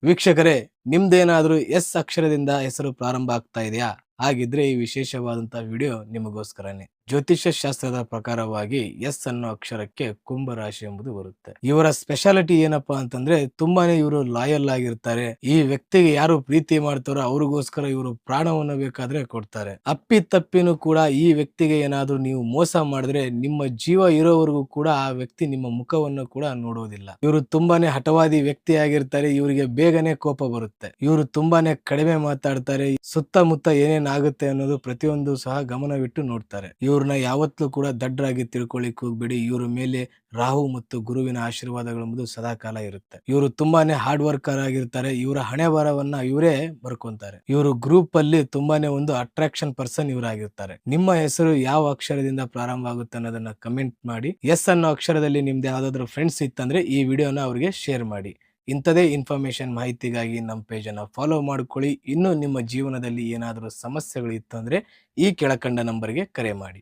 ವೀಕ್ಷಕರೇ, ನಿಮ್ದೇನಾದ್ರೂ ಎಸ್ ಅಕ್ಷರದಿಂದ ಹೆಸರು ಪ್ರಾರಂಭ ಆಗ್ತಾ ಇದೆಯಾ? ಹಾಗಿದ್ರೆ ಈ ವಿಶೇಷವಾದಂತಹ ವಿಡಿಯೋ ನಿಮಗೋಸ್ಕರನೇ. ಜ್ಯೋತಿಷ್ಯ ಶಾಸ್ತ್ರದ ಪ್ರಕಾರವಾಗಿ ಎಸ್ ಅನ್ನೋ ಅಕ್ಷರಕ್ಕೆ ಕುಂಭ ರಾಶಿ ಎಂಬುದು ಬರುತ್ತೆ. ಇವರ ಸ್ಪೆಷಾಲಿಟಿ ಏನಪ್ಪಾ ಅಂತಂದ್ರೆ ತುಂಬಾನೇ ಇವರು ಲಾಯಲ್ ಆಗಿರ್ತಾರೆ. ಈ ವ್ಯಕ್ತಿಗೆ ಯಾರು ಪ್ರೀತಿ ಮಾಡ್ತಾರೋ ಅವ್ರಿಗೋಸ್ಕರ ಇವರು ಪ್ರಾಣವನ್ನು ಬೇಕಾದ್ರೆ ಕೊಡ್ತಾರೆ. ಅಪ್ಪಿ ತಪ್ಪಿನೂ ಕೂಡ ಈ ವ್ಯಕ್ತಿಗೆ ಏನಾದ್ರೂ ನೀವು ಮೋಸ ಮಾಡಿದ್ರೆ ನಿಮ್ಮ ಜೀವ ಇರೋವರೆಗೂ ಕೂಡ ಆ ವ್ಯಕ್ತಿ ನಿಮ್ಮ ಮುಖವನ್ನು ಕೂಡ ನೋಡೋದಿಲ್ಲ. ಇವರು ತುಂಬಾನೇ ಹಠವಾದಿ ವ್ಯಕ್ತಿ ಆಗಿರ್ತಾರೆ. ಇವರಿಗೆ ಬೇಗನೆ ಕೋಪ ಬರುತ್ತೆ. ಇವರು ತುಂಬಾನೇ ಕಡಿಮೆ ಮಾತಾಡ್ತಾರೆ. ಸುತ್ತಮುತ್ತ ಏನೇನಾಗುತ್ತೆ ಅನ್ನೋದು ಪ್ರತಿಯೊಂದು ಸಹ ಗಮನವಿಟ್ಟು ನೋಡ್ತಾರೆ. ಇವ್ರನ್ನ ಯಾವತ್ತೂ ಕೂಡ ದಡ್ಡರಾಗಿ ತಿಳ್ಕೊಳ್ಳಿಕ್ ಹೋಗ್ಬೇಡಿ. ಇವ್ರ ಮೇಲೆ ರಾಹು ಮತ್ತು ಗುರುವಿನ ಆಶೀರ್ವಾದಗಳೆಂಬುದು ಸದಾ ಕಾಲ ಇರುತ್ತೆ. ಇವರು ತುಂಬಾನೇ ಹಾರ್ಡ್ ವರ್ಕರ್ ಆಗಿರ್ತಾರೆ. ಇವರ ಹಣೆ ಬರವನ್ನ ಇವರೇ ಬರ್ಕೊಂತಾರೆ. ಇವರು ಗ್ರೂಪ್ ಅಲ್ಲಿ ತುಂಬಾನೇ ಒಂದು ಅಟ್ರಾಕ್ಷನ್ ಪರ್ಸನ್ ಇವರಾಗಿರ್ತಾರೆ. ನಿಮ್ಮ ಹೆಸರು ಯಾವ ಅಕ್ಷರದಿಂದ ಪ್ರಾರಂಭ ಆಗುತ್ತೆ ಅನ್ನೋದನ್ನ ಕಮೆಂಟ್ ಮಾಡಿ. ಎಸ್ ಅನ್ನೋ ಅಕ್ಷರದಲ್ಲಿ ನಿಮ್ದು ಯಾವ್ದಾದ್ರು ಫ್ರೆಂಡ್ಸ್ ಇತ್ತಂದ್ರೆ ಈ ವಿಡಿಯೋನ ಅವ್ರಿಗೆ ಶೇರ್ ಮಾಡಿ. ಇಂಥದೇ ಇನ್ಫಾರ್ಮೇಶನ್ ಮಾಹಿತಿಗಾಗಿ ನಮ್ಮ ಪೇಜನ್ನು ಫಾಲೋ ಮಾಡ್ಕೊಳ್ಳಿ. ಇನ್ನು ನಿಮ್ಮ ಜೀವನದಲ್ಲಿ ಏನಾದರೂ ಸಮಸ್ಯೆಗಳು ಇತ್ತು ಅಂದ್ರೆ ಈ ಕೆಳಕಂಡ ನಂಬರ್ಗೆ ಕರೆ ಮಾಡಿ.